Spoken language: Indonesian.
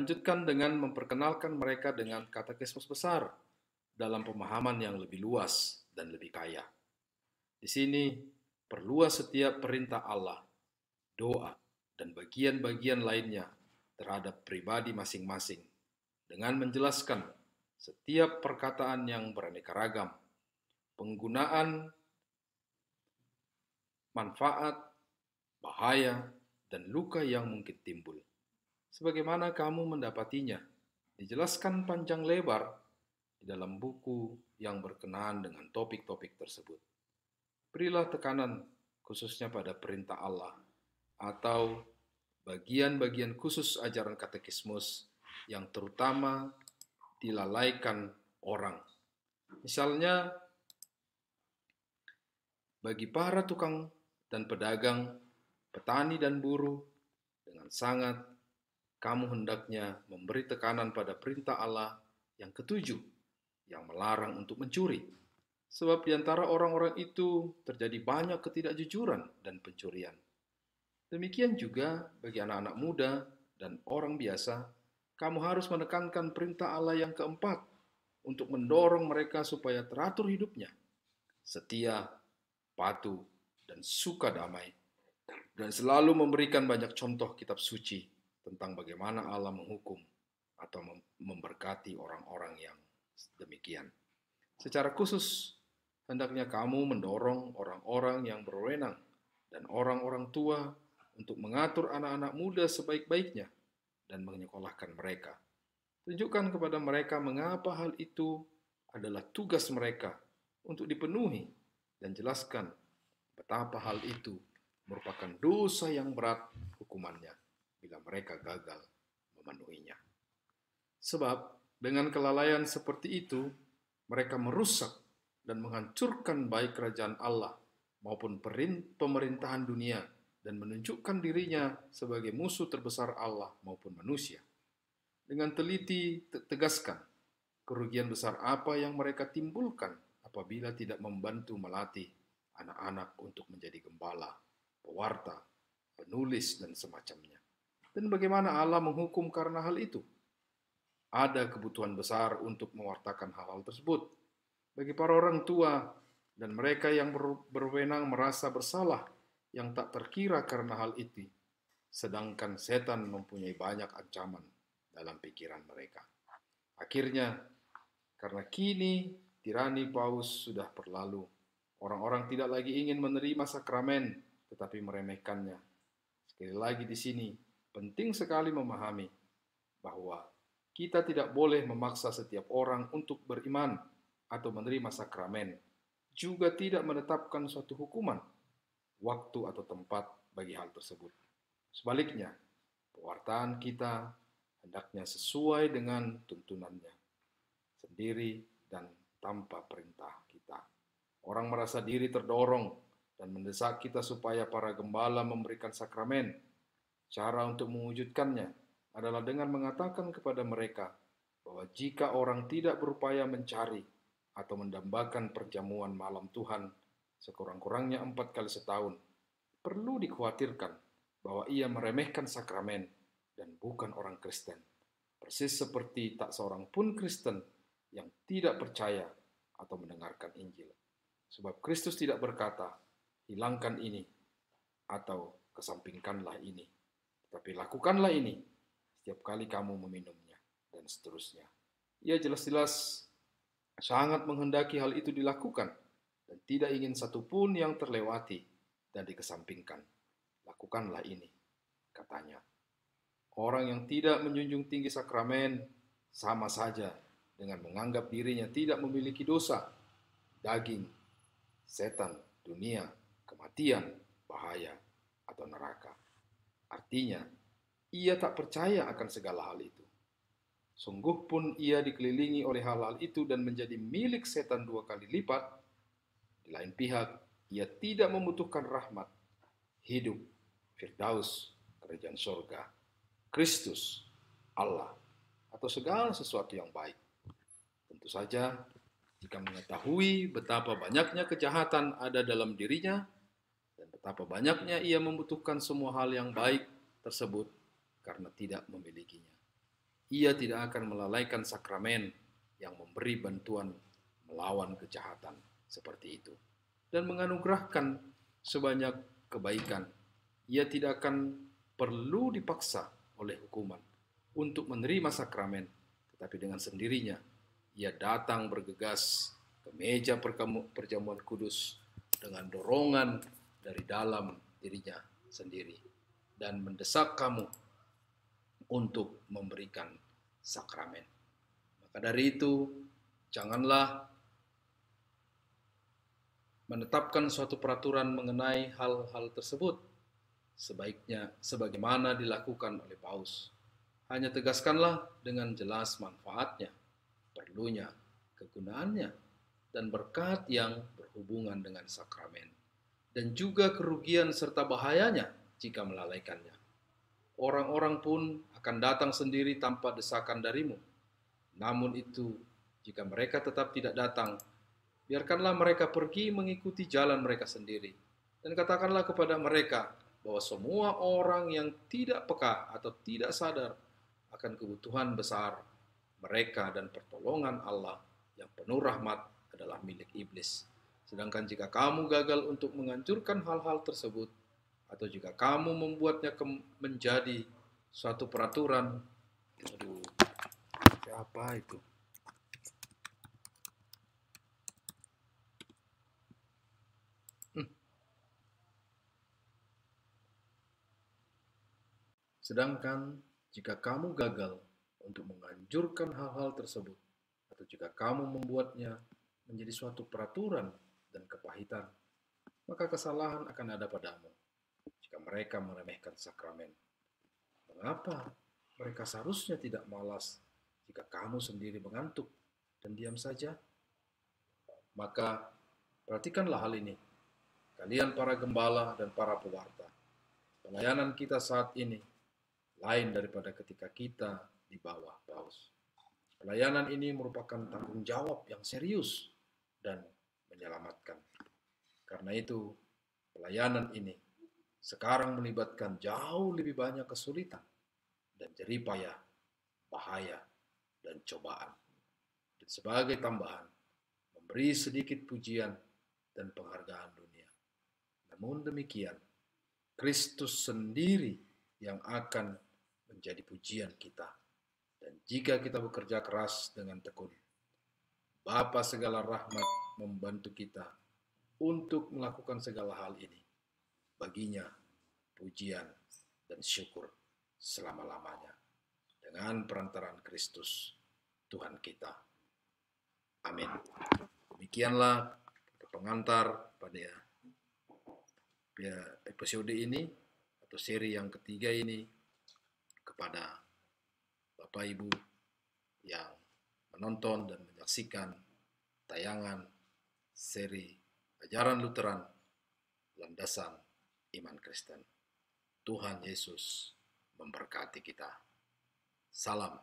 Lanjutkan dengan memperkenalkan mereka dengan katekismus besar dalam pemahaman yang lebih luas dan lebih kaya. Di sini, perluas setiap perintah Allah, doa, dan bagian-bagian lainnya terhadap pribadi masing-masing dengan menjelaskan setiap perkataan yang beraneka ragam, penggunaan, manfaat, bahaya, dan luka yang mungkin timbul. Sebagaimana kamu mendapatinya, dijelaskan panjang lebar di dalam buku yang berkenaan dengan topik-topik tersebut. Berilah tekanan khususnya pada perintah Allah atau bagian-bagian khusus ajaran katekismus yang terutama dilalaikan orang. Misalnya, bagi para tukang dan pedagang, petani dan buruh, dengan sangat kamu hendaknya memberi tekanan pada perintah Allah yang ketujuh, yang melarang untuk mencuri. Sebab di antara orang-orang itu terjadi banyak ketidakjujuran dan pencurian. Demikian juga bagi anak-anak muda dan orang biasa, kamu harus menekankan perintah Allah yang keempat untuk mendorong mereka supaya teratur hidupnya, setia, patuh, dan suka damai, dan selalu memberikan banyak contoh kitab suci tentang bagaimana Allah menghukum atau memberkati orang-orang yang demikian. Secara khusus, hendaknya kamu mendorong orang-orang yang berwenang dan orang-orang tua untuk mengatur anak-anak muda sebaik-baiknya dan menyekolahkan mereka. Tunjukkan kepada mereka mengapa hal itu adalah tugas mereka untuk dipenuhi dan jelaskan betapa hal itu merupakan dosa yang berat hukumannya bila mereka gagal memenuhinya. Sebab dengan kelalaian seperti itu, mereka merusak dan menghancurkan baik kerajaan Allah maupun pemerintahan dunia dan menunjukkan dirinya sebagai musuh terbesar Allah maupun manusia. Dengan teliti tegaskan kerugian besar apa yang mereka timbulkan apabila tidak membantu melatih anak-anak untuk menjadi gembala, pewarta, penulis, dan semacamnya. Dan bagaimana Allah menghukum karena hal itu? Ada kebutuhan besar untuk mewartakan hal-hal tersebut. Bagi para orang tua dan mereka yang berwenang merasa bersalah yang tak terkira karena hal itu, sedangkan setan mempunyai banyak ancaman dalam pikiran mereka. Akhirnya, karena kini tirani paus sudah berlalu, orang-orang tidak lagi ingin menerima sakramen, tetapi meremehkannya. Sekali lagi di sini, penting sekali memahami bahwa kita tidak boleh memaksa setiap orang untuk beriman atau menerima sakramen, juga tidak menetapkan suatu hukuman, waktu atau tempat bagi hal tersebut. Sebaliknya, pewartaan kita hendaknya sesuai dengan tuntunannya sendiri dan tanpa perintah kita. Orang merasa diri terdorong dan mendesak kita supaya para gembala memberikan sakramen. Cara untuk mewujudkannya adalah dengan mengatakan kepada mereka bahwa jika orang tidak berupaya mencari atau mendambakan perjamuan malam Tuhan sekurang-kurangnya 4 kali setahun, perlu dikhawatirkan bahwa ia meremehkan sakramen dan bukan orang Kristen. Persis seperti tak seorang pun Kristen yang tidak percaya atau mendengarkan Injil. Sebab Kristus tidak berkata, hilangkan ini atau kesampingkanlah ini, tapi lakukanlah ini setiap kali kamu meminumnya, dan seterusnya. Ia jelas-jelas sangat menghendaki hal itu dilakukan dan tidak ingin satupun yang terlewati dan dikesampingkan. Lakukanlah ini, katanya. Orang yang tidak menjunjung tinggi sakramen sama saja dengan menganggap dirinya tidak memiliki dosa, daging, setan, dunia, kematian, bahaya, atau neraka. Artinya, ia tak percaya akan segala hal itu. Sungguh pun ia dikelilingi oleh hal-hal itu dan menjadi milik setan 2 kali lipat. Di lain pihak, ia tidak membutuhkan rahmat, hidup, firdaus, kerajaan surga, Kristus, Allah, atau segala sesuatu yang baik. Tentu saja, jika mengetahui betapa banyaknya kejahatan ada dalam dirinya, dan betapa banyaknya ia membutuhkan semua hal yang baik tersebut karena tidak memilikinya. Ia tidak akan melalaikan sakramen yang memberi bantuan melawan kejahatan seperti itu dan menganugerahkan sebanyak kebaikan. Ia tidak akan perlu dipaksa oleh hukuman untuk menerima sakramen, tetapi dengan sendirinya ia datang bergegas ke meja perjamuan kudus dengan dorongan dari dalam dirinya sendiri dan mendesak kamu untuk memberikan sakramen. Maka dari itu, janganlah menetapkan suatu peraturan mengenai hal-hal tersebut. Sebaiknya sebagaimana dilakukan oleh Paus. Hanya tegaskanlah dengan jelas manfaatnya, perlunya, kegunaannya, dan berkat yang berhubungan dengan sakramen, dan juga kerugian serta bahayanya jika melalaikannya. Orang-orang pun akan datang sendiri tanpa desakan darimu. Namun itu, jika mereka tetap tidak datang, biarkanlah mereka pergi mengikuti jalan mereka sendiri. Dan katakanlah kepada mereka bahwa semua orang yang tidak peka atau tidak sadar akan kebutuhan besar mereka dan pertolongan Allah yang penuh rahmat adalah milik iblis. Sedangkan jika kamu gagal untuk menghancurkan hal-hal tersebut, atau jika kamu membuatnya menjadi suatu peraturan, aduh, apa itu? Sedangkan jika kamu gagal untuk menganjurkan hal-hal tersebut, atau jika kamu membuatnya menjadi suatu peraturan dan kepahitan, maka kesalahan akan ada padamu jika mereka meremehkan sakramen. Mengapa mereka seharusnya tidak malas jika kamu sendiri mengantuk dan diam saja? Maka perhatikanlah hal ini, kalian para gembala dan para pewarta. Pelayanan kita saat ini lain daripada ketika kita di bawah Paus. Pelayanan ini merupakan tanggung jawab yang serius dan menyelamatkan. Karena itu, pelayanan ini sekarang melibatkan jauh lebih banyak kesulitan dan jeripayah, bahaya, dan cobaan. Dan sebagai tambahan, memberi sedikit pujian dan penghargaan dunia. Namun demikian, Kristus sendiri yang akan menjadi pujian kita. Dan jika kita bekerja keras dengan tekun, Bapa segala rahmat membantu kita untuk melakukan segala hal ini. Baginya pujian dan syukur selama-lamanya dengan perantaraan Kristus Tuhan kita. Amin. Demikianlah pengantar pada episode ini atau seri yang ketiga ini kepada Bapak Ibu yang menonton dan menyaksikan tayangan seri Ajaran Lutheran Landasan Iman Kristen. Tuhan Yesus memberkati kita. Salam.